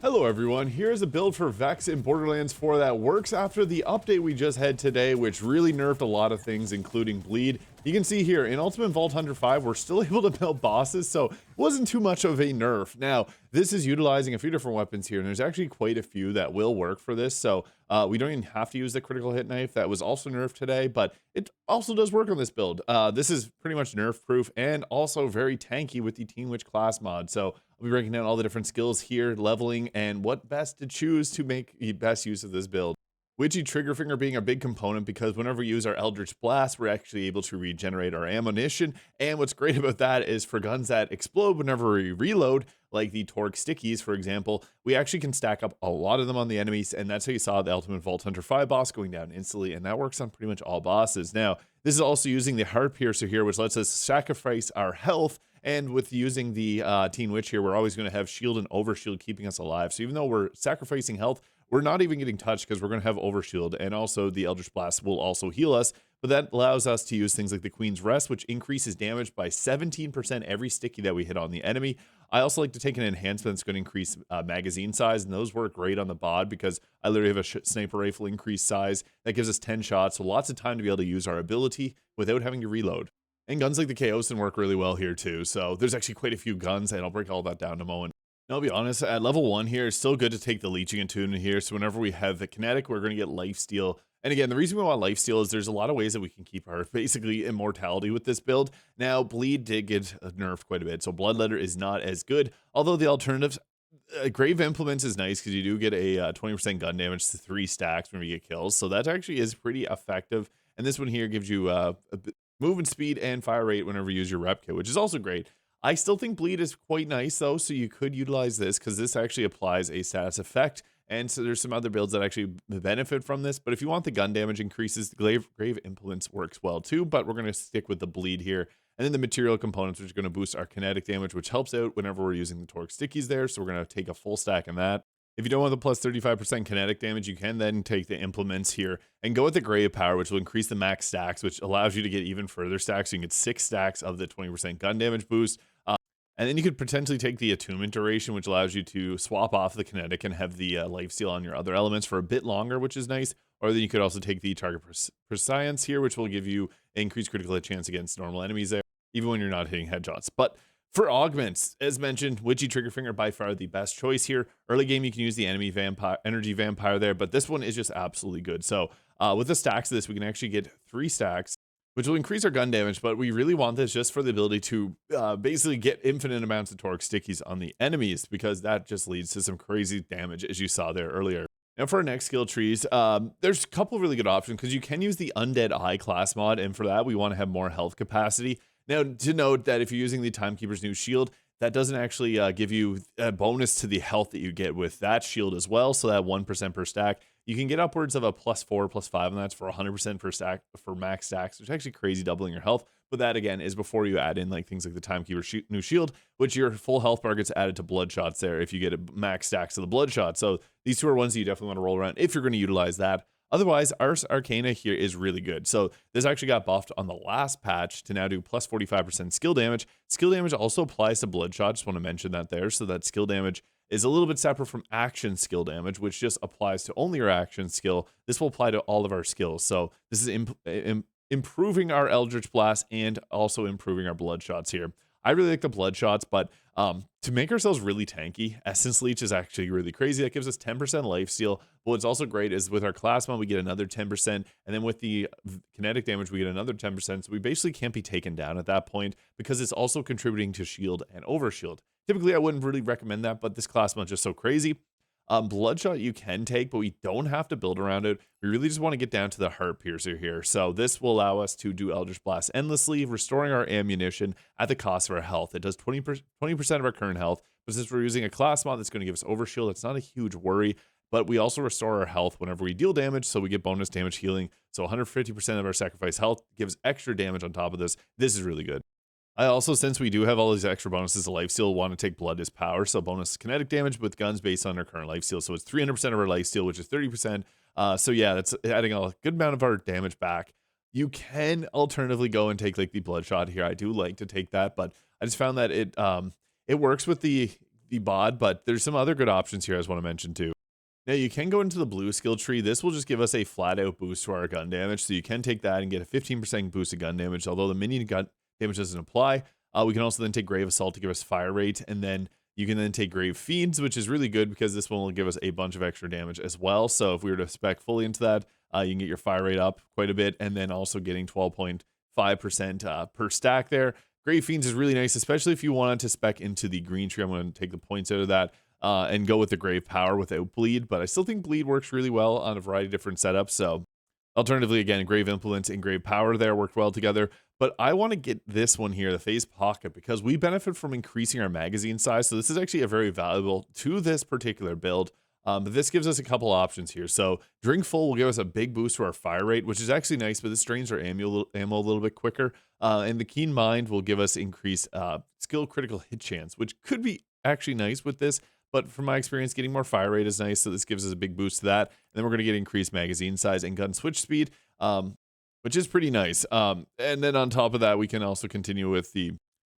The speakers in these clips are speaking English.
Hello everyone, here's a build for VEX in Borderlands 4 that works after the update we just had today, which really nerfed a lot of things, including bleed. You can see here, in Ultimate Vault Hunter 5, we're still able to build bosses, so it wasn't too much of a nerf. Now, this is utilizing a few different weapons here, and there's actually quite a few that will work for this, so we don't even have to use the critical hit knife that was also nerfed today, but it also does work on this build. This is pretty much nerf-proof and also very tanky with the Teen Witch class mod, so I'll be breaking down all the different skills here, leveling, and what best to choose to make the best use of this build. Witchy trigger finger being a big component because whenever we use our eldritch blast, we're actually able to regenerate our ammunition. And what's great about that is for guns that explode whenever we reload, like the torgue stickies, for example, we actually can stack up a lot of them on the enemies. And that's how you saw the Ultimate Vault Hunter 5 boss going down instantly. And that works on pretty much all bosses. Now, this is also using the heart piercer here, which lets us sacrifice our health. And with using the Teen Witch here, we're always going to have shield and overshield keeping us alive. So even though we're sacrificing health, we're not even getting touched because we're going to have overshield. And also the Eldritch Blast will also heal us. But that allows us to use things like the Queen's Rest, which increases damage by 17% every sticky that we hit on the enemy. I also like to take an enhancement that's going to increase magazine size. And those work great on the bod because I literally have a sniper rifle increased size. That gives us 10 shots. So lots of time to be able to use our ability without having to reload. And guns like the Chaosin work really well here too. So there's actually quite a few guns, and I'll break all that down in a moment. And I'll be honest, at level 1 here, it's still good to take the leeching attunement here. So whenever we have the kinetic, we're going to get lifesteal. And again, the reason we want lifesteal is there's a lot of ways that we can keep our basically immortality with this build. Now, bleed did get nerfed quite a bit, so bloodletter is not as good. Although the alternatives, grave implements is nice because you do get a 20% gun damage to 3 stacks when you get kills. So that actually is pretty effective. And this one here gives you movement speed and fire rate whenever you use your Repkit, which is also great. I still think bleed is quite nice though, so you could utilize this because this actually applies a status effect. And so there's some other builds that actually benefit from this. But if you want the gun damage increases, the grave implements works well too, but we're going to stick with the bleed here. And then the material components, which are going to boost our kinetic damage, which helps out whenever we're using the torque stickies there. So we're going to take a full stack in that. If you don't want the plus 35% kinetic damage, you can then take the implements here and go with the grave power, which will increase the max stacks, which allows you to get even further stacks. So you can get 6 stacks of the 20% gun damage boost. And then you could potentially take the attunement duration, which allows you to swap off the kinetic and have the lifesteal on your other elements for a bit longer, which is nice. Or then you could also take the target prescience here, which will give you increased critical hit chance against normal enemies there, even when you're not hitting headshots. But for augments, as mentioned, Witchy Trigger Finger by far the best choice here. Early game, you can use the energy vampire there, but this one is just absolutely good. So with the stacks of this, we can actually get 3 stacks, which will increase our gun damage, but we really want this just for the ability to basically get infinite amounts of torque stickies on the enemies, because that just leads to some crazy damage, as you saw there earlier. Now for our next skill trees, there's a couple of really good options, because you can use the Undead Eye class mod, and for that, we want to have more health capacity. Now, to note that if you're using the Timekeeper's New Shield, that doesn't actually give you a bonus to the health that you get with that shield as well, so that 1% per stack. You can get upwards of a +4, +5, and that's for 100% per stack for max stacks, which is actually crazy, doubling your health. But that, again, is before you add in like things like the Timekeeper's New Shield, which your full health bar gets added to Bloodshots there if you get a max stacks of the Bloodshot. So these two are ones that you definitely want to roll around if you're going to utilize that. Otherwise, Ars Arcana here is really good. So this actually got buffed on the last patch to now do plus 45% skill damage. Skill damage also applies to Bloodshot. Just want to mention that there. So that skill damage is a little bit separate from action skill damage, which just applies to only your action skill. This will apply to all of our skills. So this is improving our Eldritch Blast and also improving our Bloodshots here. I really like the Bloodshots, but to make ourselves really tanky, Essence Leech is actually really crazy. That gives us 10% lifesteal. But what's also great is with our class mod, we get another 10%. And then with the kinetic damage, we get another 10%. So we basically can't be taken down at that point because it's also contributing to shield and overshield. Typically, I wouldn't really recommend that, but this class mod is just so crazy. Bloodshot you can take, but we don't have to build around it. We really just want to get down to the heart piercer here. So this will allow us to do Eldritch Blast endlessly, restoring our ammunition at the cost of our health. It does 20% of our current health, but since we're using a class mod that's going to give us overshield, it's not a huge worry. But we also restore our health whenever we deal damage, so we get bonus damage healing. So 150% of our sacrifice health gives extra damage on top of this. This is really good. I also, since we do have all these extra bonuses to lifesteal, want to take blood as power. So bonus kinetic damage with guns based on our current lifesteal. So it's 300% of our lifesteal, which is 30%. So yeah, that's adding a good amount of our damage back. You can alternatively go and take like the bloodshot here. I do like to take that, but I just found that it works with the the bod, but there's some other good options here I just want to mention too. Now you can go into the blue skill tree. This will just give us a flat out boost to our gun damage. So you can take that and get a 15% boost of gun damage, although the minion gun damage doesn't apply. We can also then take Grave Assault to give us fire rate, and then you can then take Grave Fiends, which is really good because this one will give us a bunch of extra damage as well. So if we were to spec fully into that, you can get your fire rate up quite a bit, and then also getting 12.5% per stack there. Grave Fiends is really nice, especially if you wanted to spec into the green tree. I'm going to take the points out of that and go with the Grave Power without Bleed, but I still think Bleed works really well on a variety of different setups. So alternatively, again, Grave Implements and Grave Power there worked well together. But I want to get this one here, the Phase Pocket, because we benefit from increasing our magazine size. So this is actually a very valuable to this particular build. But this gives us a couple options here. So Drink Full will give us a big boost to our fire rate, which is actually nice, but this drains our ammo a little bit quicker. And the Keen Mind will give us increased skill critical hit chance, which could be actually nice with this. But from my experience, getting more fire rate is nice. So this gives us a big boost to that. And then we're going to get increased magazine size and gun switch speed, which is pretty nice. And then on top of that, we can also continue with the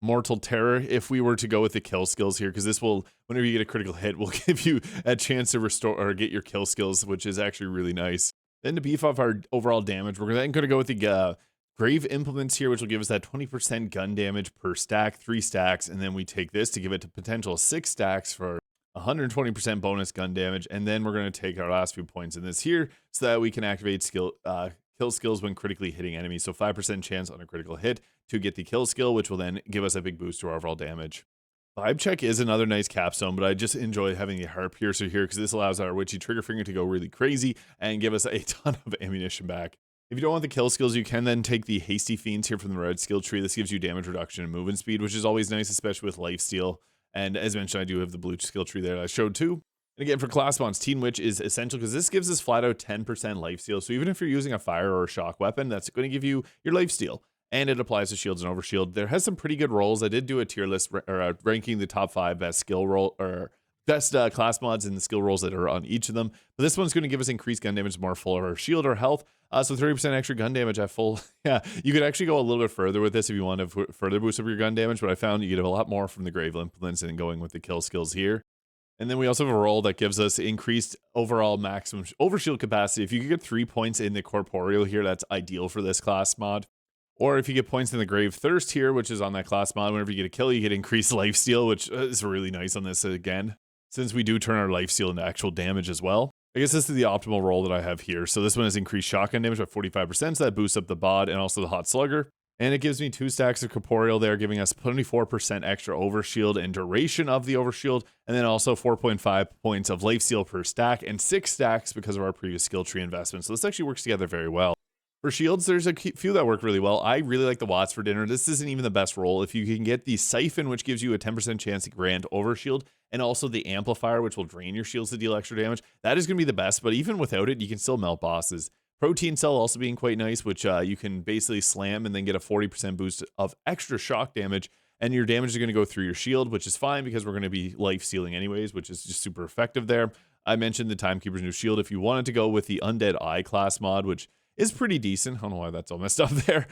Mortal Terror if we were to go with the kill skills here, because this will, whenever you get a critical hit, will give you a chance to restore or get your kill skills, which is actually really nice. Then to beef up our overall damage, we're then going to go with the Grave Implements here, which will give us that 20% gun damage per stack, 3 stacks, and then we take this to give it to potential 6 stacks for 120% bonus gun damage, and then we're going to take our last few points in this here so that we can activate kill skills when critically hitting enemies. So 5% chance on a critical hit to get the kill skill, which will then give us a big boost to our overall damage. Vibe Check is another nice capstone, but I just enjoy having the Heart Piercer here because this allows our witchy trigger finger to go really crazy and give us a ton of ammunition back. If you don't want the kill skills, you can then take the Hasty Fiends here from the red skill tree. This gives you damage reduction and movement speed, which is always nice, especially with lifesteal. And as mentioned, I do have the blue skill tree there that I showed too. And again, for class mods, Teen Witch is essential because this gives us flat out 10% lifesteal. So even if you're using a fire or a shock weapon, that's going to give you your lifesteal. And it applies to shields and overshield. There has some pretty good rolls. I did do a tier list or ranking the top 5 best skill roll or best class mods and the skill rolls that are on each of them. But this one's going to give us increased gun damage, more full or shield or health. So 30% extra gun damage at full. Yeah, you could actually go a little bit further with this if you want to further boost up your gun damage. But I found you get a lot more from the Grave Implements and going with the kill skills here. And then we also have a roll that gives us increased overall maximum overshield capacity. If you could get 3 points in the corporeal here, that's ideal for this class mod. Or if you get points in the Grave Thirst here, which is on that class mod, whenever you get a kill, you get increased lifesteal, which is really nice on this again, since we do turn our lifesteal into actual damage as well. I guess this is the optimal roll that I have here. So this one has increased shotgun damage by 45%, so that boosts up the bod and also the Hot Slugger. And it gives me 2 stacks of corporeal there, giving us 24% extra overshield and duration of the overshield, and then also 4.5 points of lifesteal per stack and 6 stacks because of our previous skill tree investment. So this actually works together very well. For shields, there's a few that work really well. I really like the Watts for Dinner. This isn't even the best roll. If you can get the Siphon, which gives you a 10% chance to grant overshield, and also the Amplifier, which will drain your shields to deal extra damage, that is going to be the best. But even without it, you can still melt bosses. Protein Cell also being quite nice, which you can basically slam and then get a 40% boost of extra shock damage, and your damage is going to go through your shield, which is fine because we're going to be life stealing anyways, which is just super effective there. I mentioned the Timekeeper's New Shield. If you wanted to go with the Undead Eye class mod, which is pretty decent. I don't know why that's all messed up there.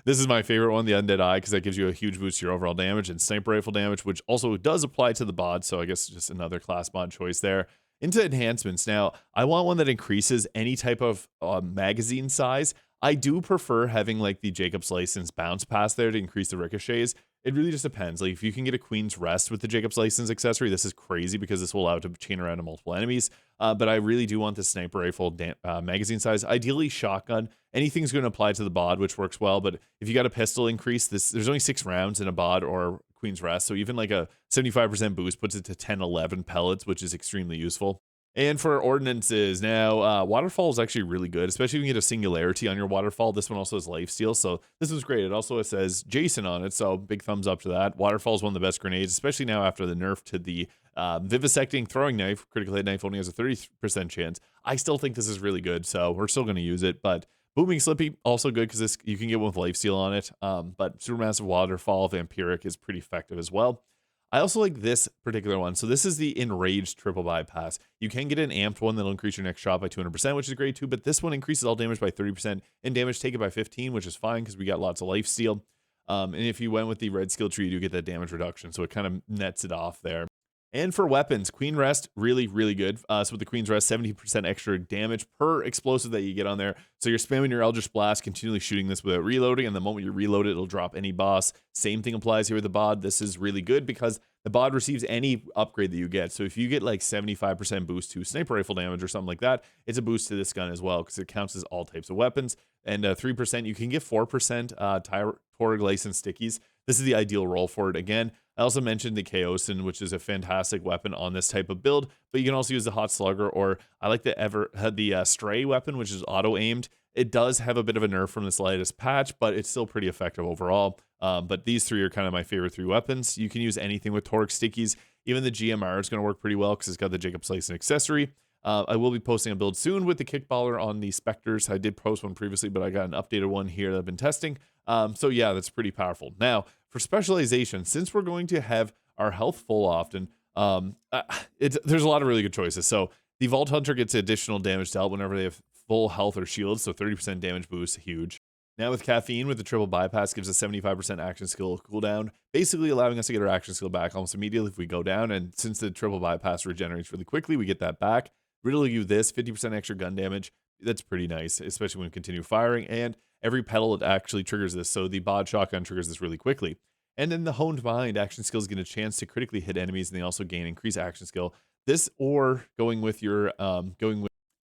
This is my favorite one, the Undead Eye, because that gives you a huge boost to your overall damage and sniper rifle damage, which also does apply to the bod. So I guess just another class mod choice there. Into enhancements. Now, I want one that increases any type of magazine size. I do prefer having like the Jacob's License bounce pass there to increase the ricochets. It really just depends. Like if you can get a Queen's Rest with the Jacob's License accessory, this is crazy because this will allow it to chain around to multiple enemies. But I really do want the sniper rifle magazine size. Ideally shotgun. Anything's going to apply to the bod, which works well. But if you got a pistol increase, there's only 6 rounds in a bod or Queen's Rest. So even like a 75% boost puts it to 10, 11 pellets, which is extremely useful. And for ordinances, now Waterfall is actually really good, especially if you can get a singularity on your Waterfall. This one also has lifesteal, so this was great. It also says Jason on it, so big thumbs up to that. Waterfall is one of the best grenades, especially now after the nerf to the vivisecting throwing knife. Critical hit knife only has a 30% chance. I still think this is really good, so we're still going to use it. But Booming Slippy, also good because this you can get one with lifesteal on it. But Supermassive Waterfall Vampiric is pretty effective as well. I also like this particular one. So this is the Enraged Triple Bypass. You can get an amped one that'll increase your next shot by 200%, which is great too, but this one increases all damage by 30% and damage taken by 15, which is fine because we got lots of lifesteal. And if you went with the red skill tree, you do get that damage reduction, so it kind of nets it off there. And for weapons, Queen Rest, really, really good. So with the Queen's Rest, 70% extra damage per explosive that you get on there. So you're spamming your Eldritch Blast, continually shooting this without reloading, and the moment you reload it, it'll drop any boss. Same thing applies here with the bod. This is really good because the bod receives any upgrade that you get. So if you get like 75% boost to sniper rifle damage or something like that, it's a boost to this gun as well because it counts as all types of weapons. And 3%, you can get 4% torgue, lace, and stickies. This is the ideal roll for it. Again, I also mentioned the Chaosin, which is a fantastic weapon on this type of build, but you can also use the Hot Slugger, or I like the Stray weapon, which is auto-aimed. It does have a bit of a nerf from this latest patch, but it's still pretty effective overall. But these three are kind of my favorite three weapons. You can use anything with torque stickies. Even the GMR is going to work pretty well because it's got the Jacob's Lace and accessory. I will be posting a build soon with the Kickballer on the Spectres. I did post one previously, but I got an updated one here that I've been testing. So yeah, that's pretty powerful. Now, for specialization, since we're going to have our health full often, there's a lot of really good choices. So the Vault Hunter gets additional damage dealt whenever they have full health or shields, so 30% damage boost, huge. Now with Caffeine, with the triple bypass, gives us 75% action skill cooldown, basically allowing us to get our action skill back almost immediately if we go down, and since the triple bypass regenerates really quickly, we get that back. Riddle you this, 50% extra gun damage, that's pretty nice, especially when we continue firing, and every pedal it actually triggers this, so the bod shotgun triggers this really quickly. And then the Honed Mind, action skills get a chance to critically hit enemies, and they also gain increased action skill. This, or going with your,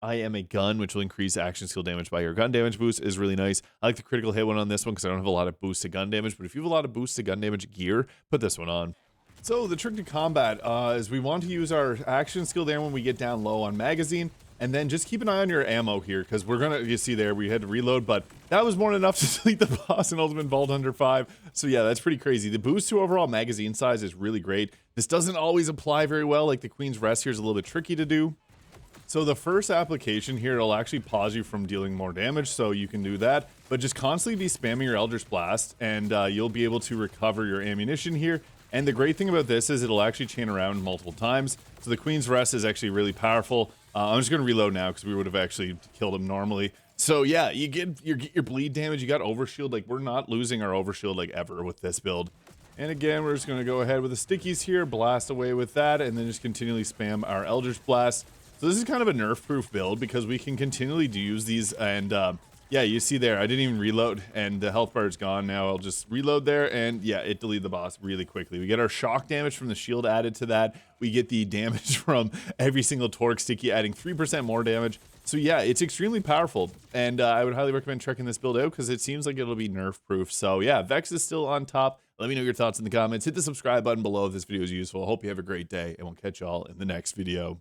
I Am a Gun, which will increase action skill damage by your gun damage boost, is really nice. I like the critical hit one on this one because I don't have a lot of boost to gun damage, but if you have a lot of boost to gun damage gear, put this one on. So the trick to combat is we want to use our action skill there when we get down low on magazine, and then just keep an eye on your ammo here because we're gonna, you see there, we had to reload, but that was more than enough to delete the boss in Ultimate Vault Hunter 5. So yeah, that's pretty crazy. The boost to overall magazine size is really great. This doesn't always apply very well, like the Queen's Rest here is a little bit tricky to do. So the first application here, it'll actually pause you from dealing more damage, so you can do that. But just constantly be spamming your Eldritch Blast, and you'll be able to recover your ammunition here. And the great thing about this is it'll actually chain around multiple times. So the Queen's Rest is actually really powerful. I'm just going to reload now because we would have actually killed him normally. So yeah, you get your bleed damage, you got overshield. Like, we're not losing our overshield like ever with this build. And again, we're just going to go ahead with the stickies here, blast away with that, and then just continually spam our Eldritch Blast. So this is kind of a nerf-proof build because we can continually use these, and yeah, you see there, I didn't even reload, and the health bar is gone. Now I'll just reload there, and yeah, it deleted the boss really quickly. We get our shock damage from the shield added to that. We get the damage from every single torque sticky, adding 3% more damage. So yeah, it's extremely powerful, and I would highly recommend checking this build out because it seems like it'll be nerf-proof. So yeah, VEX is still on top. Let me know your thoughts in the comments. Hit the subscribe button below if this video is useful. I hope you have a great day, and we'll catch y'all in the next video.